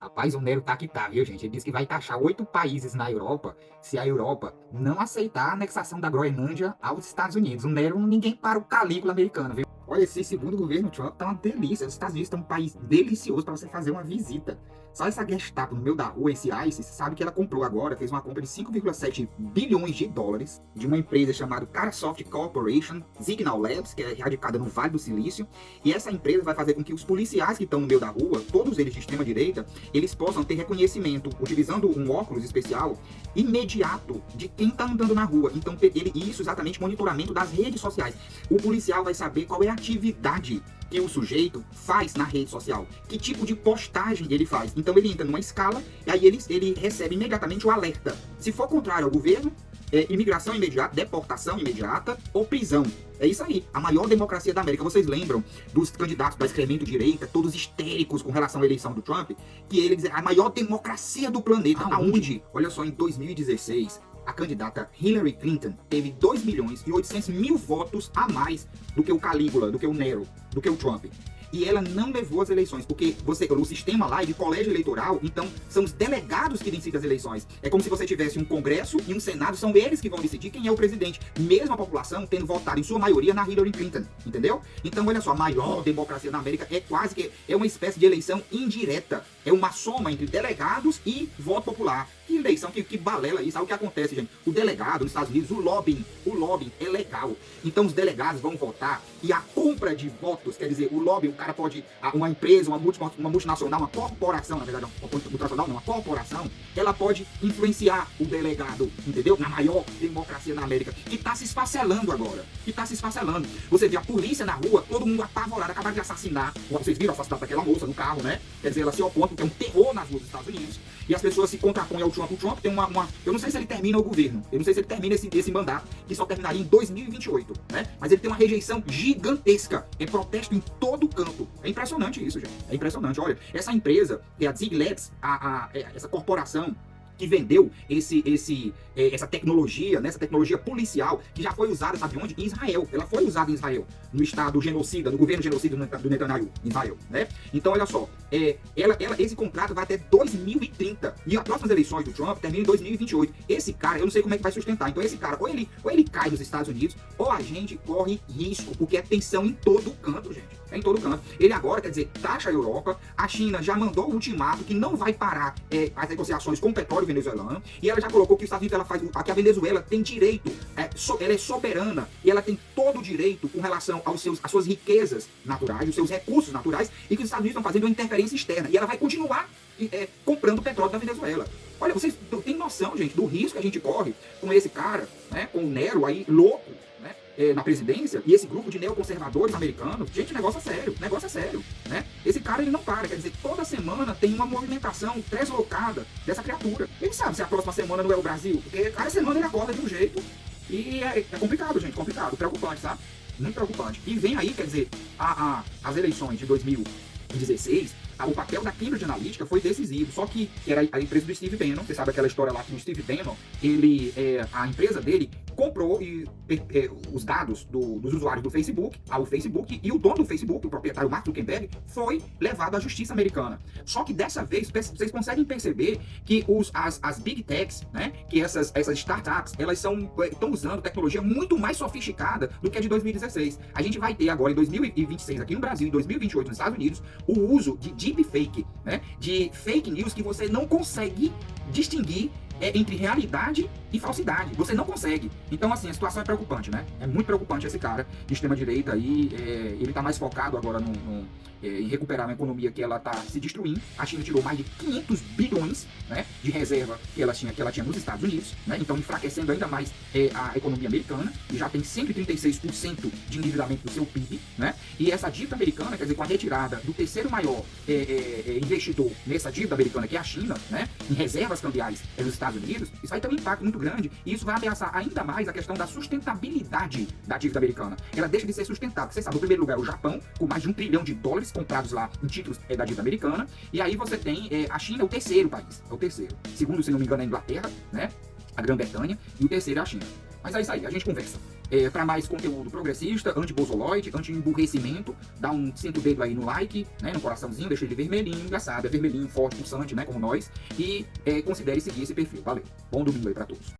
Rapaz, o Nero tá que tá, viu, gente? Ele disse que vai taxar 8 países na Europa se a Europa não aceitar a anexação da Groenlândia aos Estados Unidos. O Nero, ninguém para o Calígula americano, viu? Olha, esse segundo governo Trump tá uma delícia. Os Estados Unidos estão um país delicioso para você fazer uma visita. Só essa Gestapo no meio da rua, esse ICE, você sabe que ela comprou agora, fez uma compra de 5,7 bilhões de dólares de uma empresa chamada Carasoft Corporation, Signal Labs, que é radicada no Vale do Silício. E essa empresa vai fazer com que os policiais que estão no meio da rua, todos eles de extrema-direita, eles possam ter reconhecimento, utilizando um óculos especial, imediato de quem está andando na rua. Então, isso exatamente monitoramento das redes sociais. O policial vai saber qual é a atividade que o sujeito faz na rede social, que tipo de postagem ele faz. Então ele entra numa escala e aí ele recebe imediatamente o alerta. Se for contrário ao governo, imigração imediata, deportação imediata ou prisão. É isso aí, a maior democracia da América. Vocês lembram dos candidatos da extrema-direita, todos histéricos com relação à eleição do Trump? Que eles a maior democracia do planeta. Aonde? Olha só, em 2016, a candidata Hillary Clinton teve 2.800.000 votos a mais do que o Calígula, do que o Nero, do que o Trump. E ela não levou as eleições, porque o sistema lá é de colégio eleitoral, então são os delegados que decidem as eleições. É como se você tivesse um Congresso e um Senado, são eles que vão decidir quem é o presidente, mesmo a população tendo votado em sua maioria na Hillary Clinton, entendeu? Então, olha só, a maior democracia da América é quase que uma espécie de eleição indireta. É uma soma entre delegados e voto popular. Que eleição, que balela isso. Sabe o que acontece, gente? O delegado nos Estados Unidos, o lobbying é legal. Então os delegados vão votar e a compra de votos, quer dizer, o lobby, o cara pode, uma empresa, uma multinacional, uma corporação, na verdade, uma corporação, ela pode influenciar o delegado, entendeu? Na maior democracia da América, que está se esfacelando agora. Você vê a polícia na rua, todo mundo apavorado, acabaram de assassinar. Vocês viram o assassinato daquela moça no carro, né? Quer dizer, ela se opõe porque é um terror nas ruas dos Estados Unidos. E as pessoas se contrapõem ao Trump. O Trump tem eu não sei se ele termina o governo, eu não sei se ele termina esse mandato, que só terminaria em 2028, né? Mas ele tem uma rejeição gigantesca, é protesto em todo canto. É impressionante isso, gente. É impressionante. Olha, essa empresa, que é a Zig Labs, essa corporação que vendeu essa tecnologia, né, essa tecnologia policial, que já foi usada, sabe onde? Em Israel. Ela foi usada em Israel, no estado genocida, no governo genocida do Netanyahu, em Israel, né? Então, olha só, esse contrato vai até 2030, e as próximas eleições do Trump terminam em 2028. Esse cara, eu não sei como é que vai sustentar. Então, esse cara, ou ele cai nos Estados Unidos, ou a gente corre risco, porque é tensão em todo canto, gente. É em todo canto. Ele agora, quer dizer, taxa a Europa, a China já mandou o ultimato que não vai parar as negociações com o petróleo venezuelano, e ela já colocou que os Estados Unidos que a Venezuela tem direito, ela é soberana, e ela tem todo o direito com relação às suas riquezas naturais, os seus recursos naturais, e que os Estados Unidos estão fazendo uma interferência externa, e ela vai continuar comprando petróleo da Venezuela. Olha, vocês têm noção, gente, do risco que a gente corre com esse cara, né, com o Nero aí, louco, né, na presidência, e esse grupo de neoconservadores americanos. Gente, negócio é sério, né? Esse cara, ele não para, quer dizer, toda semana tem uma movimentação deslocada dessa criatura. Ele sabe se a próxima semana não é o Brasil, porque cada semana ele acorda de um jeito, e é complicado, gente, preocupante, sabe? Muito preocupante. E vem aí, quer dizer, as eleições de 2016, o papel da Cambridge Analytica foi decisivo, só que era a empresa do Steve Bannon. Você sabe aquela história lá que o Steve Bannon, a empresa dele comprou os dados dos usuários do Facebook, ao Facebook, e o dono do Facebook, o proprietário Mark Zuckerberg, foi levado à justiça americana. Só que dessa vez, vocês conseguem perceber que as Big Techs, né, que essas startups, elas estão usando tecnologia muito mais sofisticada do que a de 2016. A gente vai ter agora, em 2026, aqui no Brasil, em 2028, nos Estados Unidos, o uso de deepfake, né, de fake news que você não consegue distinguir entre realidade e falsidade. Você não consegue. Então, assim, a situação é preocupante, né? É muito preocupante esse cara de extrema-direita aí. Ele tá mais focado agora em recuperar uma economia que ela tá se destruindo. A China tirou mais de 500 bilhões, né, de reserva que ela tinha nos Estados Unidos, né? Então, enfraquecendo ainda mais a economia americana, e já tem 136% de endividamento do seu PIB, né? E essa dívida americana, quer dizer, com a retirada do terceiro maior investidor nessa dívida americana, que é a China, né, em reservas cambiais nos Estados Unidos, isso vai ter um impacto muito grande, e isso vai ameaçar ainda mais a questão da sustentabilidade da dívida americana. Ela deixa de ser sustentável. Você sabe, no primeiro lugar, o Japão, com mais de $1 trilhão comprados lá em títulos da dívida americana, e aí você tem a China, é o terceiro país, segundo, se não me engano, a Inglaterra, né, a Grã-Bretanha, e o terceiro é a China. Mas é isso aí, a gente conversa. Para mais conteúdo progressista, anti-bozoloide, anti-emburrecimento, dá um cinto dedo aí no like, né, no coraçãozinho, deixa ele vermelhinho, já sabe, é vermelhinho, forte, pulsante, né, como nós, e considere seguir esse perfil. Valeu. Bom domingo aí para todos.